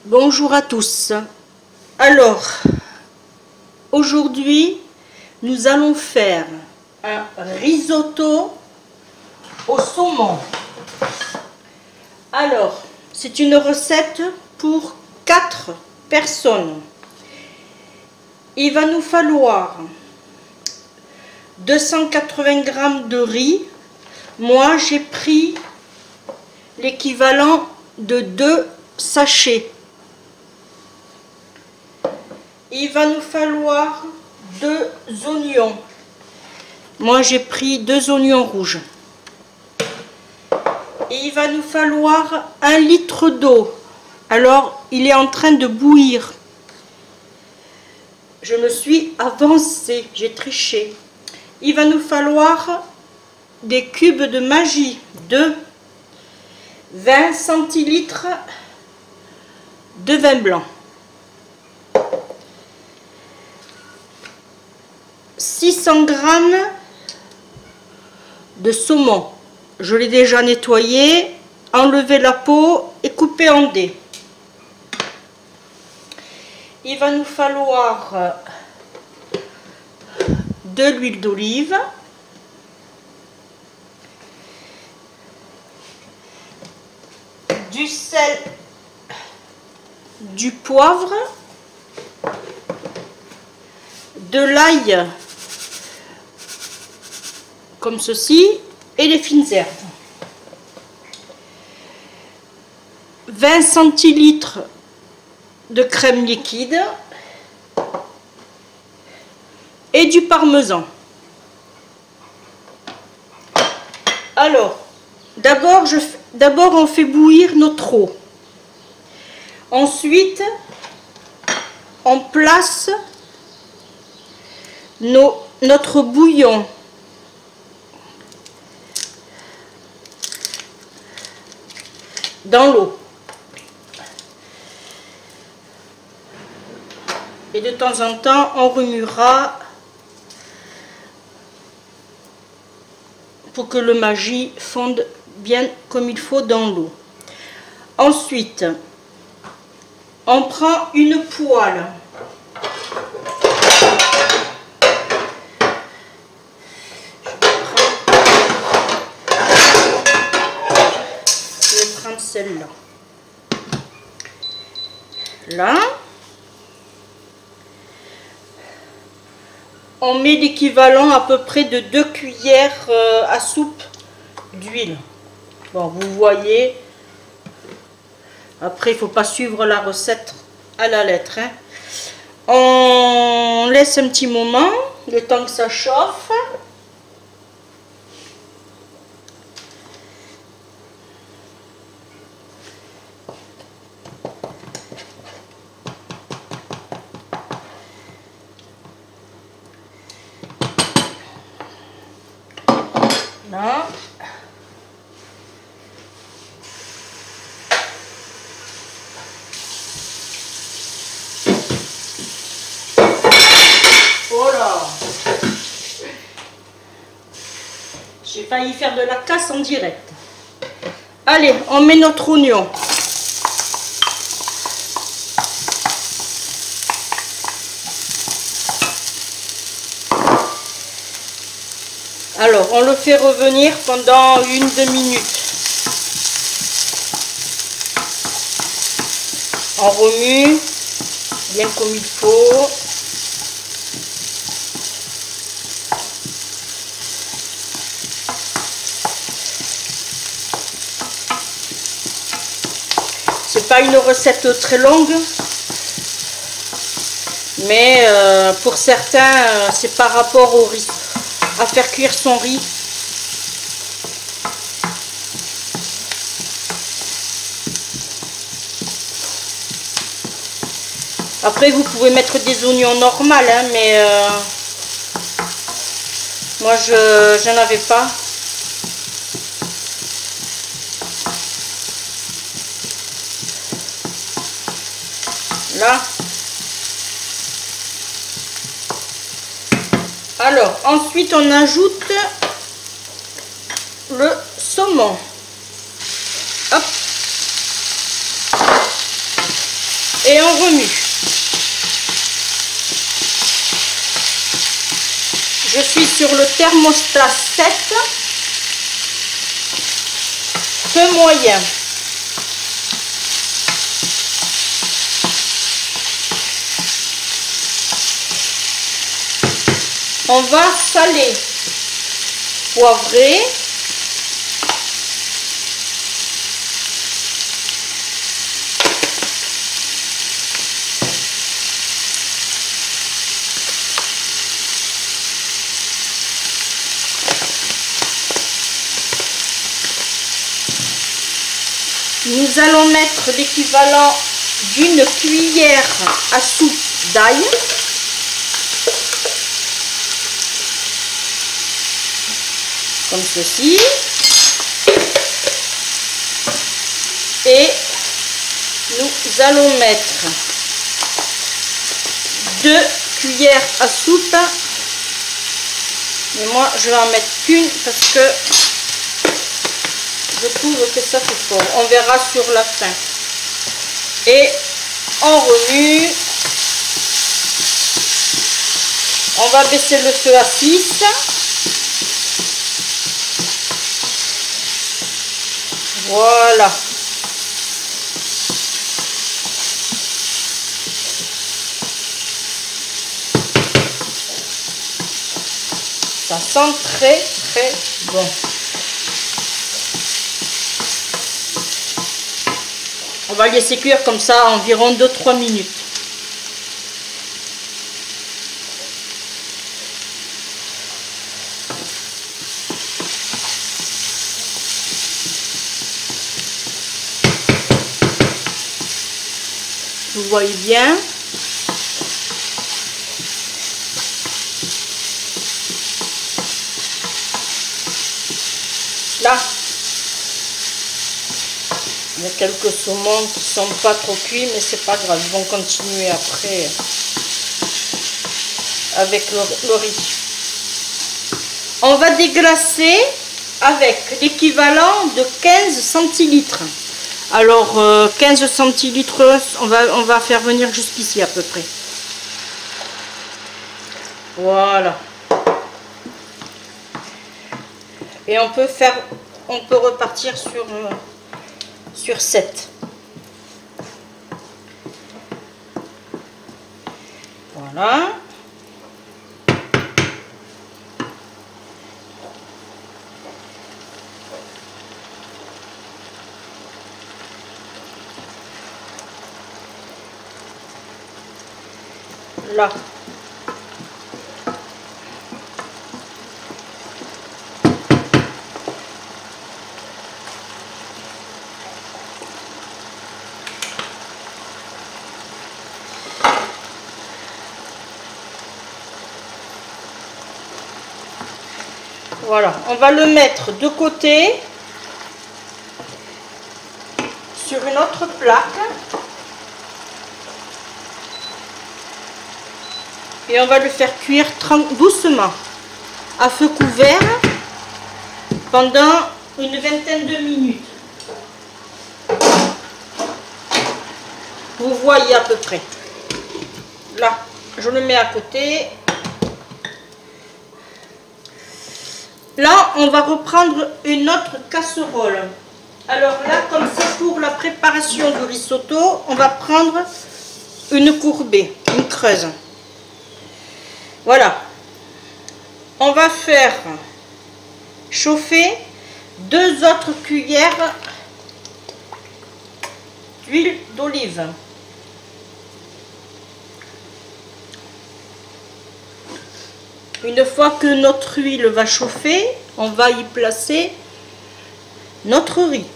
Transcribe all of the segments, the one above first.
Bonjour à tous. Alors, aujourd'hui, nous allons faire un risotto au saumon. Alors, c'est une recette pour 4 personnes. Il va nous falloir 280 g de riz. Moi, j'ai pris l'équivalent de 2 sachets. Il va nous falloir 2 oignons. Moi, j'ai pris 2 oignons rouges. Et il va nous falloir 1 litre d'eau. Alors, il est en train de bouillir. Je me suis avancée, j'ai triché. Il va nous falloir des cubes de Maggi, de 20 centilitres de vin blanc. 600 g de saumon. Je l'ai déjà nettoyé, enlevé la peau et coupé en dés. Il va nous falloir de l'huile d'olive, du sel, du poivre, de l'ail comme ceci et les fines herbes. 20 centilitres de crème liquide et du parmesan. Alors, d'abord on fait bouillir notre eau. Ensuite, on place notre bouillon dans l'eau. Et de temps en temps, on remuera pour que le Maggi fonde bien comme il faut dans l'eau. Ensuite, on prend une poêle. Je vais prendre celle-là. Là. On met l'équivalent à peu près de 2 cuillères à soupe d'huile. Bon, vous voyez. Après, il ne faut pas suivre la recette à la lettre, hein. On laisse un petit moment, le temps que ça chauffe. Là. Voilà. J'ai failli faire de la casse en direct. Allez, on met notre oignon. Alors, on le fait revenir pendant 1-2 minutes. On remue bien comme il faut. C'est pas une recette très longue, mais pour certains, c'est par rapport au riz. À faire cuire son riz. Après, vous pouvez mettre des oignons normaux, hein, mais moi, je n'en avais pas. Là. Alors, ensuite, on ajoute le saumon. Hop. Et on remue. Je suis sur le thermostat 7, feu moyen. On va saler, poivrer. Nous allons mettre l'équivalent d'une cuillère à soupe d'ail. Comme ceci. Et nous allons mettre 2 cuillères à soupe. Mais moi, je vais en mettre qu'une parce que je trouve que ça fait fort. On verra sur la fin. Et on remue. On va baisser le feu à 6. Voilà. Ça sent très très bon. On va laisser cuire comme ça environ 2-3 minutes. Vous voyez bien. Là, il y a quelques saumons qui sont pas trop cuits, mais c'est pas grave, ils vont continuer après avec le riz. On va déglacer avec l'équivalent de 15 centilitres. Alors 15 centilitres, on va faire venir jusqu'ici à peu près. Voilà. Et on peut repartir sur 7. Voilà. Là. Voilà, on va le mettre de côté sur une autre plaque. Et on va le faire cuire doucement à feu couvert pendant une vingtaine de minutes. Vous voyez à peu près. Là, je le mets à côté. Là, on va reprendre une autre casserole. Alors là, comme c'est pour la préparation du risotto, on va prendre une courbée, une creuse. Voilà. On va faire chauffer 2 autres cuillères d'huile d'olive. Une fois que notre huile va chauffer, on va y placer notre riz.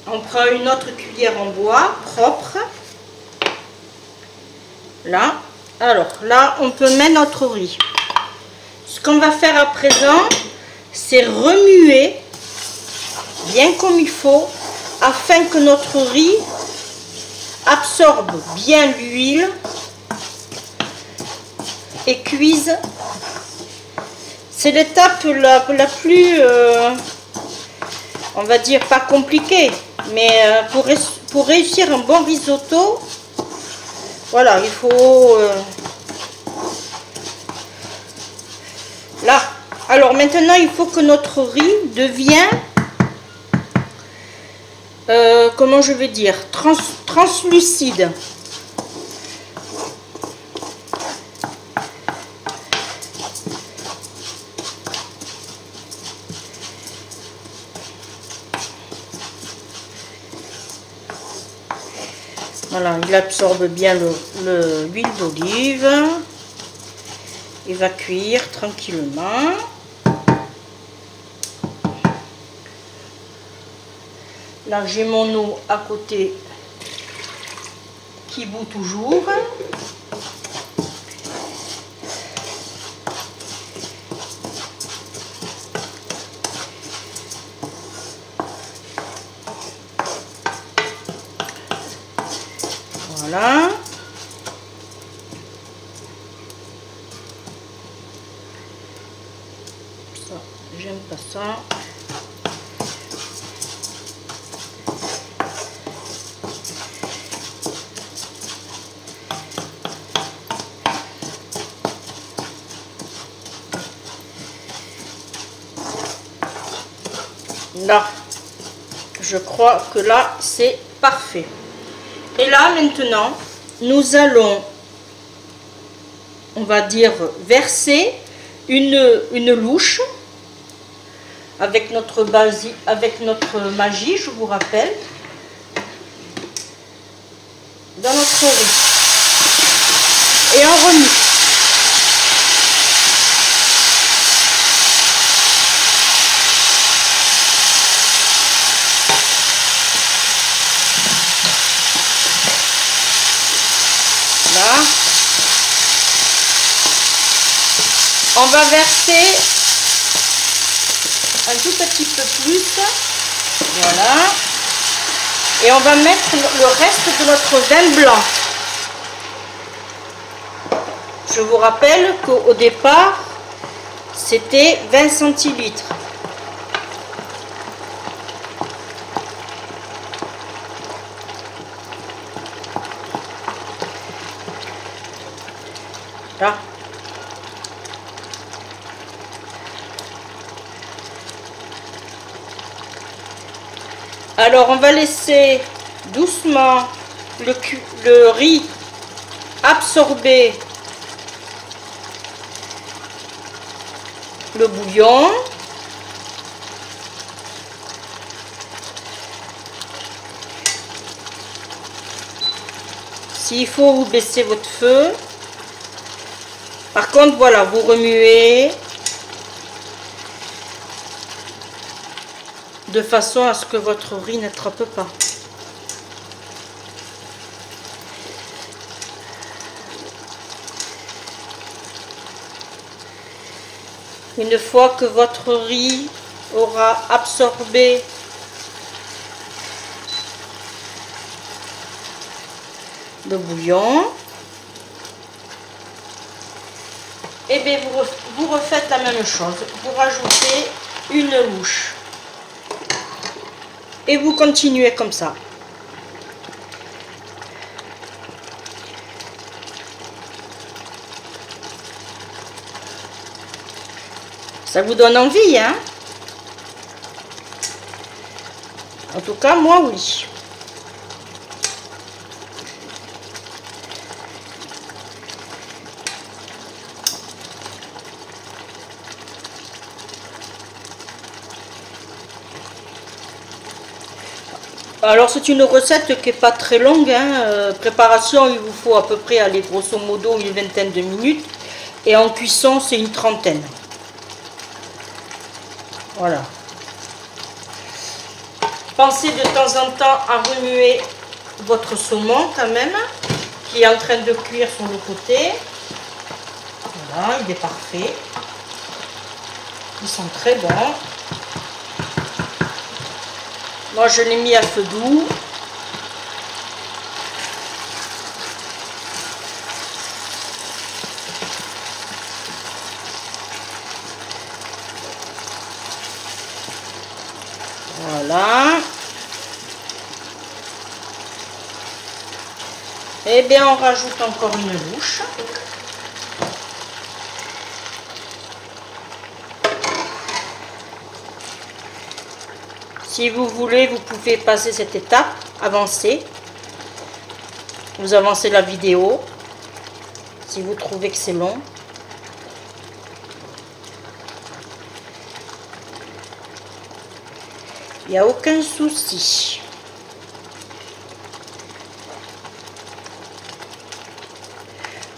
On prend une autre cuillère en bois propre. Là. Alors là, on peut mettre notre riz. Ce qu'on va faire à présent, c'est remuer bien comme il faut afin que notre riz absorbe bien l'huile et cuise C'est l'étape la plus, on va dire, pas compliquée, mais pour réussir un bon risotto, voilà, il faut... là, alors maintenant, il faut que notre riz devienne, comment je vais dire, translucide. Voilà, il absorbe bien l'huile d'olive. Il va cuire tranquillement. Là, j'ai mon eau à côté qui bout toujours. Voilà. Ça, j'aime pas ça. Là, je crois que là, c'est parfait. Et là, maintenant, nous allons, on va dire, verser une louche avec notre magie, je vous rappelle, dans notre riz. Et on remue. Là. On va verser un tout petit peu plus. Voilà. Et on va mettre le reste de notre vin blanc. Je vous rappelle qu'au départ, c'était 20 centilitres. Là. Alors on va laisser doucement le riz absorber le bouillon. S'il faut, vous baissez votre feu. Par contre, voilà, vous remuez de façon à ce que votre riz n'attrape pas. Une fois que votre riz aura absorbé le bouillon, et bien vous refaites la même chose. Vous rajoutez une louche. Et vous continuez comme ça. Ça vous donne envie, hein? En tout cas, moi, oui. Alors c'est une recette qui n'est pas très longue, hein. Préparation, il vous faut à peu près, aller grosso modo, une vingtaine de minutes. Et en cuisson, c'est une trentaine. Voilà. Pensez de temps en temps à remuer votre saumon quand même, qui est en train de cuire sur le côté. Voilà, il est parfait. Ils sont très bons. Moi, je l'ai mis à feu doux. Voilà. Et bien on rajoute encore une louche. Si vous voulez, vous pouvez passer cette étape, avancer. Vous avancez la vidéo si vous trouvez que c'est long. Il n'y a aucun souci.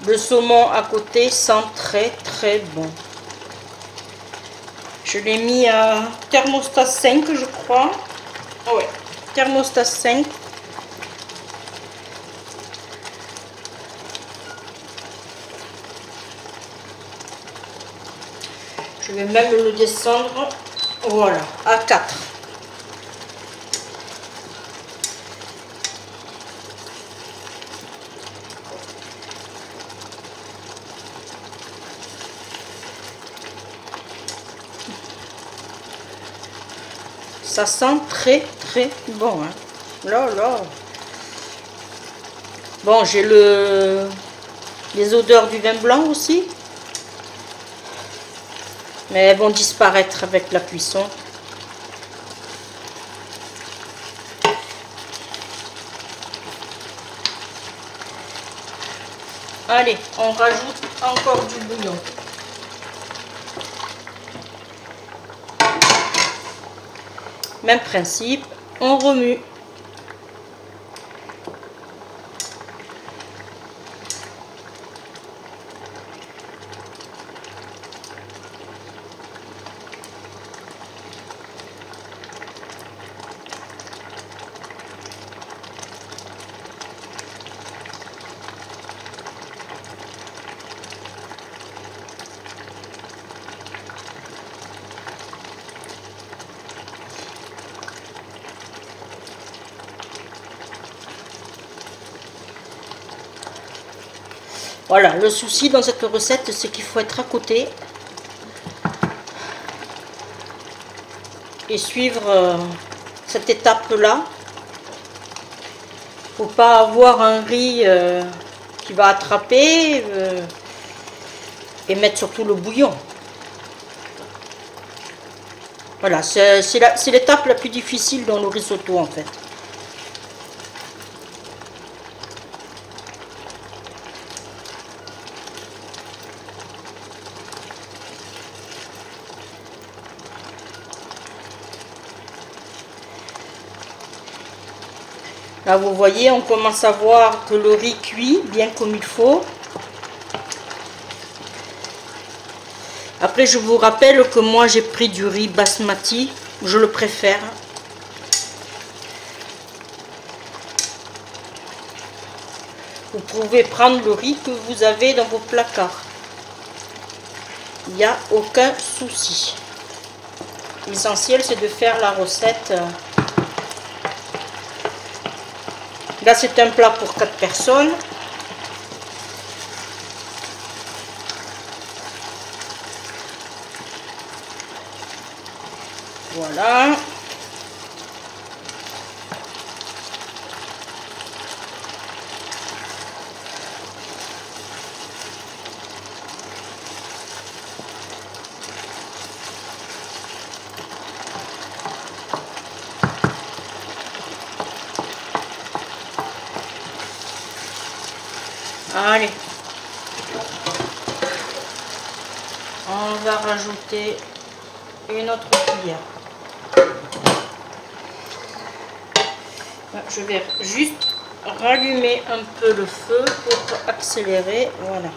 Le saumon à côté sent très très bon. Je l'ai mis à thermostat 5, je crois. Oh ouais, thermostat 5. Je vais même le descendre, voilà, à 4. Ça sent très très bon. Hein. Là, là. Bon, j'ai les odeurs du vin blanc aussi. Mais elles vont disparaître avec la cuisson. Allez, on rajoute encore du bouillon. Même principe, on remue. Voilà, le souci dans cette recette, c'est qu'il faut être à côté et suivre cette étape-là. Faut pas avoir un riz qui va attraper et mettre surtout le bouillon. Voilà, c'est l'étape la plus difficile dans le risotto en fait. Là, vous voyez, on commence à voir que le riz cuit bien comme il faut. Après, je vous rappelle que moi, j'ai pris du riz basmati. Je le préfère. Vous pouvez prendre le riz que vous avez dans vos placards. Il n'y a aucun souci. L'essentiel, c'est de faire la recette. Là, c'est un plat pour 4 personnes. Voilà. Allez, on va rajouter une autre cuillère. Je vais juste rallumer un peu le feu pour accélérer. Voilà.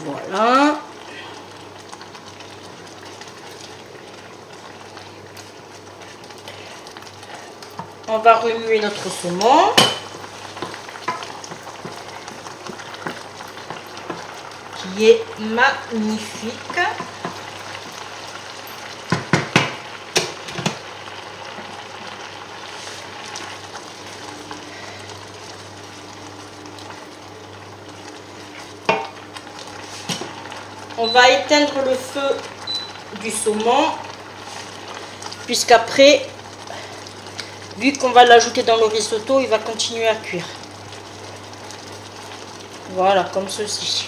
Voilà. On va remuer notre saumon. Qui est magnifique. On va éteindre le feu du saumon, puisqu'après, vu qu'on va l'ajouter dans le risotto, il va continuer à cuire. Voilà, comme ceci.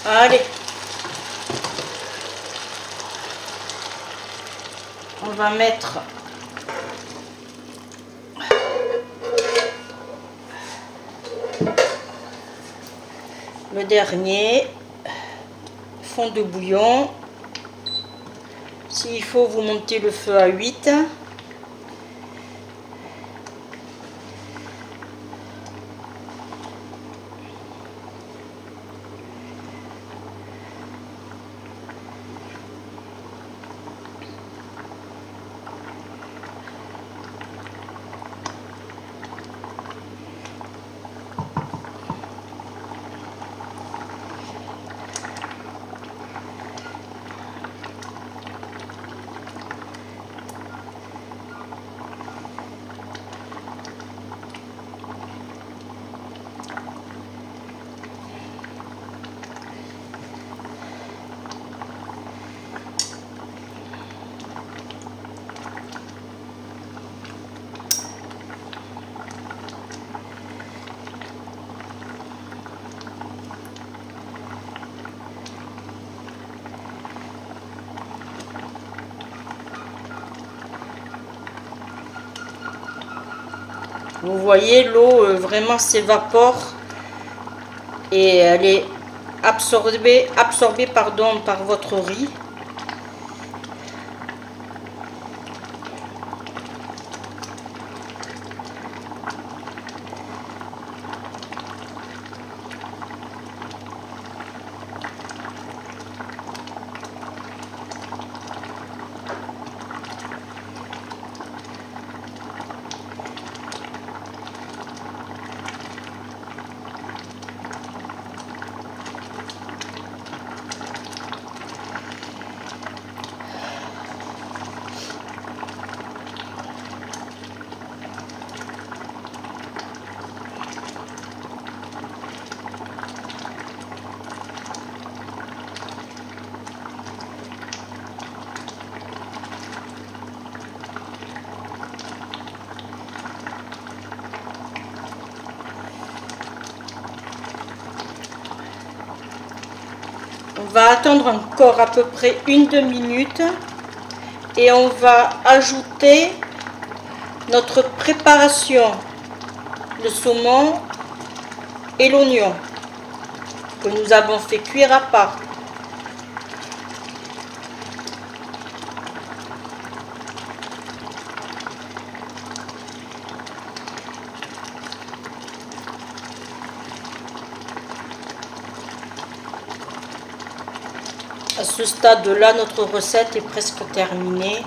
Allez, on va mettre le dernier fond de bouillon. S'il faut, vous montez le feu à 8. Vous voyez, l'eau vraiment s'évapore et elle est absorbée pardon, par votre riz. On va attendre encore à peu près une demi-minute et on va ajouter notre préparation, le saumon et l'oignon que nous avons fait cuire à part. À ce stade-là, notre recette est presque terminée.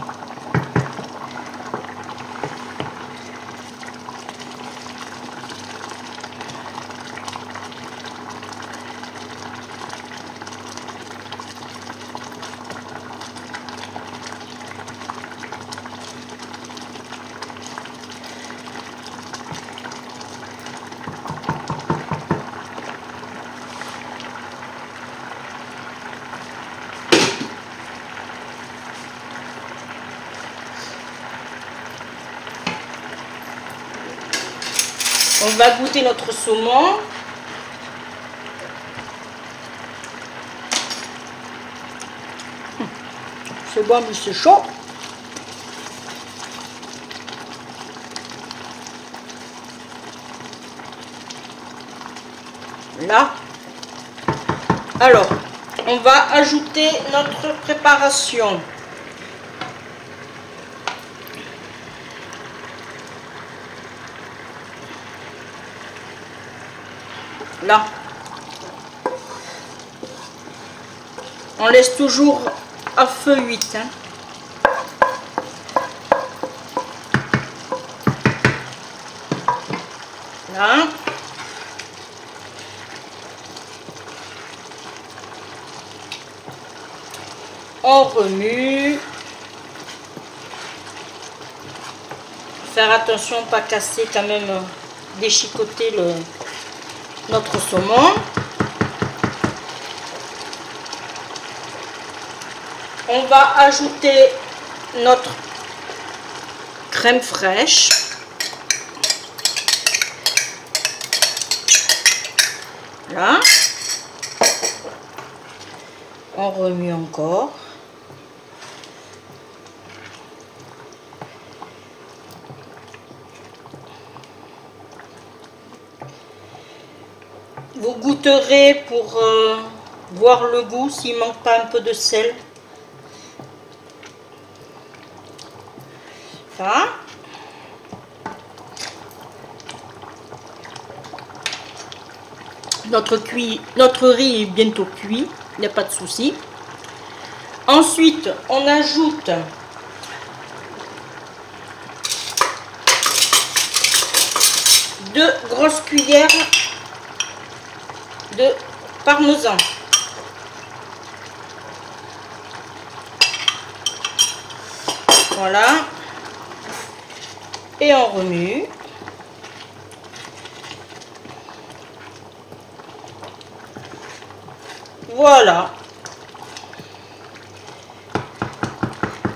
On va goûter notre saumon. bon, mais c'est chaud. Là. Alors, on va ajouter notre préparation. Là. On laisse toujours à feu 8. Hein. Là. On remue. Faire attention, pas casser quand même, déchiqueter notre saumon. On va ajouter notre crème fraîche. Là. On remue encore. Vous goûterez pour voir le goût, s'il ne manque pas un peu de sel. Ça. Notre riz est bientôt cuit, il n'y a pas de souci. Ensuite, on ajoute deux grosses cuillères de parmesan. Voilà. Et on remue. Voilà.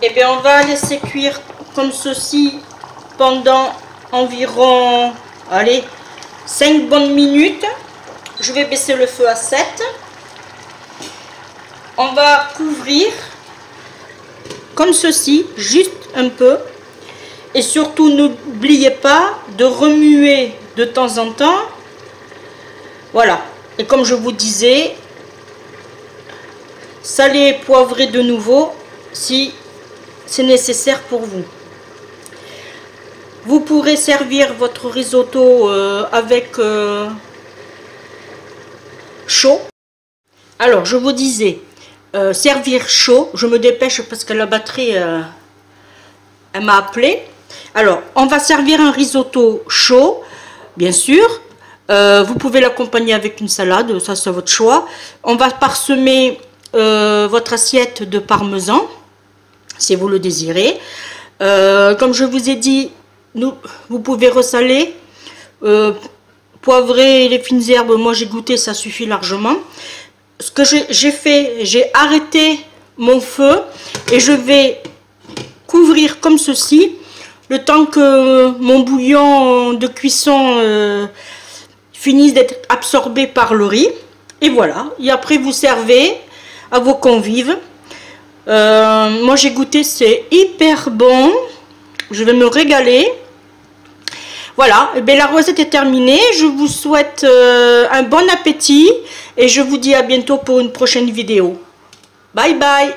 Et bien on va laisser cuire comme ceci pendant environ, allez, 5 bonnes minutes. Je vais baisser le feu à 7. On va couvrir comme ceci, juste un peu. Et surtout, n'oubliez pas de remuer de temps en temps. Voilà. Et comme je vous disais, salez et poivrez de nouveau si c'est nécessaire pour vous. Vous pourrez servir votre risotto avec chaud. Alors, je vous disais, servir chaud. Je me dépêche parce que la batterie, elle m'a appelé. Alors, on va servir un risotto chaud, bien sûr. Vous pouvez l'accompagner avec une salade, ça c'est votre choix. On va parsemer votre assiette de parmesan, si vous le désirez. Comme je vous ai dit, vous pouvez ressaler, poivrer les fines herbes. Moi j'ai goûté, ça suffit largement. Ce que j'ai fait, j'ai arrêté mon feu et je vais couvrir comme ceci, le temps que mon bouillon de cuisson finisse d'être absorbé par le riz. Et voilà, et après vous servez à vos convives. Moi j'ai goûté, c'est hyper bon, je vais me régaler. Voilà, et bien la recette est terminée. Je vous souhaite un bon appétit et je vous dis à bientôt pour une prochaine vidéo. Bye bye.